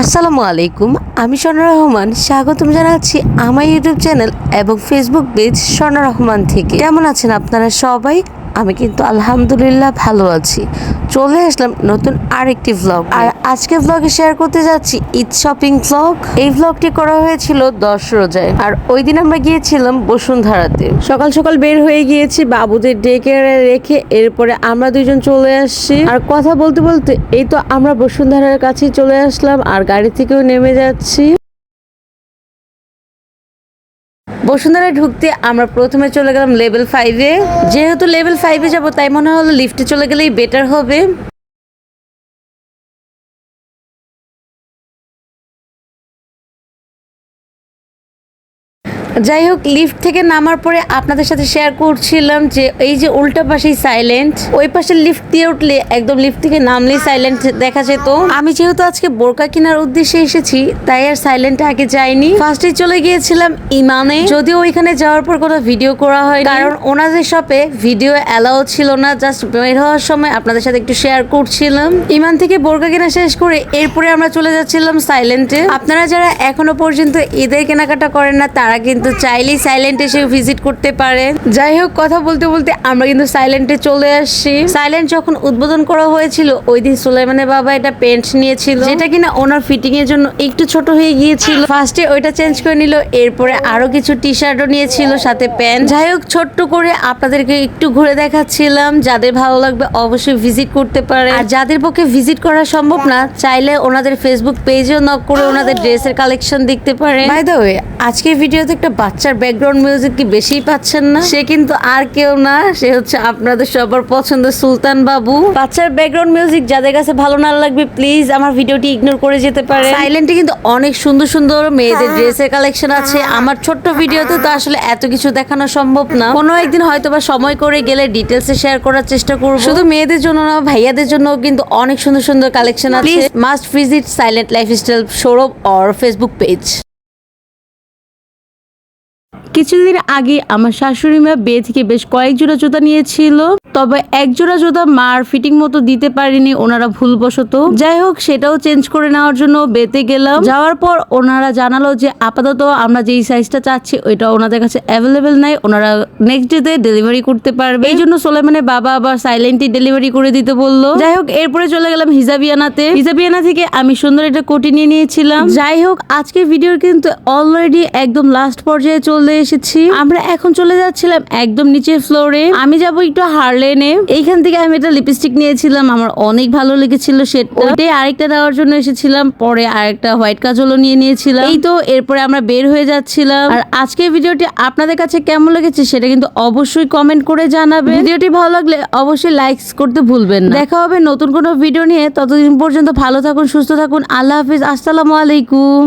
আসসালামু আলাইকুম, আমি স্বর্ণা রহমান। স্বাগতম জানাচ্ছি আমার ইউটিউব চ্যানেল এবং ফেসবুক পেজ স্বর্ণা রহমান থেকে। কেমন আছেন আপনারা সবাই? আমি কিন্তু আলহামদুলিল্লাহ ভালো আছি। চলে আসলাম নতুন আরেকটি ভ্লগ, আর আজকে ভ্লগে শেয়ার করতে যাচ্ছি ঈদ শপিং ভ্লগ। এই ভ্লগটি করা হয়েছিল 10 রোজায়, আর ওই দিন আমরা গিয়েছিলাম বসুন্ধরাতে। সকাল সকাল বের হয়ে গিয়েছি বাবুদের ডে কেয়ারে রেখে, এরপরে আমরা দুইজন চলে আসছি। আর কথা বলতে বলতে এই তো আমরা বসুন্ধরার কাছেই চলে আসলাম, আর গাড়ি থেকেও নেমে যাচ্ছি। বসুন্ধরায় ঢুকতে আমরা প্রথমে চলে গেলাম লেভেল 5-এ। যেহেতু লেভেল 5-এ যাবো, তাই মনে হলো লিফটে চলে গেলেই বেটার হবে। যাই হোক, লিফট থেকে নামার পরে আপনাদের সাথে শেয়ার করছিলাম যে এই যে উল্টা পাশেই সাইলেন্ট, ওই পাশে লিফট দিয়ে উঠলে একদম লিফট থেকে নামলেই সাইলেন্ট দেখা যেত। আমি যেহেতু আজকে বোরকা কেনার উদ্দেশ্যে এসেছি, তাই আর সাইলেন্টে আগে যাইনি। ফার্স্টে চলে গিয়েছিলাম ইমানে, যদিও ওইখানে যাওয়ার পর কোনো ভিডিও করা হয়, কারণ ওনাদের শপে ভিডিও অ্যালাউ ছিল না। জাস্ট বের হওয়ার সময় আপনাদের সাথে একটু শেয়ার করছিলাম। ইমান থেকে বোরকা কেনা শেষ করে এরপরে আমরা চলে যাচ্ছিলাম সাইলেন্টে। আপনারা যারা এখনো পর্যন্ত ঈদের কেনাকাটা করেন না, তারা কিন্তু চাইলেই সাইলেন্ট এসে ভিজিট করতে পারেন। যাই হোক, কথা বলতে বলতে আমরা কিন্তু সাইলেন্টে চলে আসছি। সাইলেন্ট যখন উদ্বোধন করা হয়েছিল, ওই দিন সুলাইমানের বাবা এটা প্যান্ট নিয়েছিল, যেটা কিনা ওনার ফিটিং এর জন্য একটু ছোট হয়ে গিয়েছিল। ফার্স্টে ওইটা চেঞ্জ করে নিল, এরপরে আরো কিছু টি শার্টও নিয়েছিল, সাথে প্যান্ট। যাই হোক, ছোট্ট করে আপনাদেরকে একটু ঘুরে দেখাচ্ছিলাম। যাদের ভালো লাগবে অবশ্যই ভিজিট করতে পারে, আর যাদের পক্ষে ভিজিট করা সম্ভব না, চাইলে ওনাদের ফেসবুক পেজেও নক করে ওনাদের ড্রেসের কালেকশন দেখতে পারেন। বাই দ্য ওয়ে, আজকের ভিডিওতে একটা বাচ্চার ব্যাকগ্রাউন্ড মিউজিক কি বেশি পাচ্ছেন না? সে কিন্তু আর কেউ না, সে হচ্ছে আপনাদের সবার পছন্দের সুলতান বাবু। বাচ্চার ব্যাকগ্রাউন্ড মিউজিক যাদের কাছে ভালো না লাগবে, প্লিজ আমার ভিডিওটি ইগনোর করে যেতে পারে। সাইলেন্টে কিন্তু অনেক সুন্দর সুন্দর মেয়েদের ড্রেসের কালেকশন আছে। আমার ছোট্ট ভিডিওতে তো আসলে এত কিছু দেখানো সম্ভব না। কোনো একদিন হয়তো বা সময় করে গেলে ডিটেলসে শেয়ার করার চেষ্টা করব। শুধু মেয়েদের জন্য না, ভাইয়াদের জন্য কিন্তু অনেক সুন্দর সুন্দর কালেকশন আছে। Please must visit silent lifestyle showroom or Facebook page. কিছুদিন আগে আমার শাশুড়ি মা বিয়ে থেকে বেশ কয়েক জোড়া জুতা নিয়েছিল, তবে এক জোড়া জুতা মার ফিটিং মতো দিতে পারেনি ওনারা ভুলবশত। যাই হোক, সেটাও চেঞ্জ করে নেওয়ার জন্য বেতে গেলাম। যাওয়ার পর ওনারা জানালো যে আপাতত আমরা যেই সাইজটা চাচ্ছি ওইটা ওনাদের কাছে অ্যাভেলেবেল নাই, ওনারা নেক্সট ডেতে ডেলিভারি করতে পারবে। এই জন্য সোলাইমানের বাবা আবার সাইলেন্টলি ডেলিভারি করে দিতে বললো। যাই হোক, এরপরে চলে গেলাম হিজাবিয়ানাতে। হিজাবিয়ানা থেকে আমি সুন্দর একটা কোটি নিয়ে নিয়েছিলাম। যাই হোক, আজকের ভিডিওর কিন্তু অলরেডি একদম লাস্ট পর্যায়ে চলে এসেছি। আমরা এখন চলে যাচ্ছিলাম একদম নিচের ফ্লোরে। আমি যাবো একটু হারলেনে। এইখান থেকে আমি একটা লিপস্টিক নিয়েছিলাম, আমার অনেক ভালো লেগেছিল সেটা। ওইটাই আরেকটা দেওয়ার জন্য এসেছিলাম, পরে আরেকটা হোয়াইট কাজলও নিয়ে নিয়েছিলাম। এই তো এরপরে আমরা বের হয়ে যাচ্ছিলাম। আর আজকের ভিডিওটি আপনাদের কাছে কেমন লেগেছে সেটা কিন্তু অবশ্যই কমেন্ট করে জানাবেন। ভিডিওটি ভালো লাগলে অবশ্যই লাইকস করতে ভুলবেন না। দেখা হবে নতুন কোনো ভিডিও নিয়ে। ততদিন পর্যন্ত ভালো থাকুন, সুস্থ থাকুন। আল্লাহ হাফিজ, আসসালামু আলাইকুম।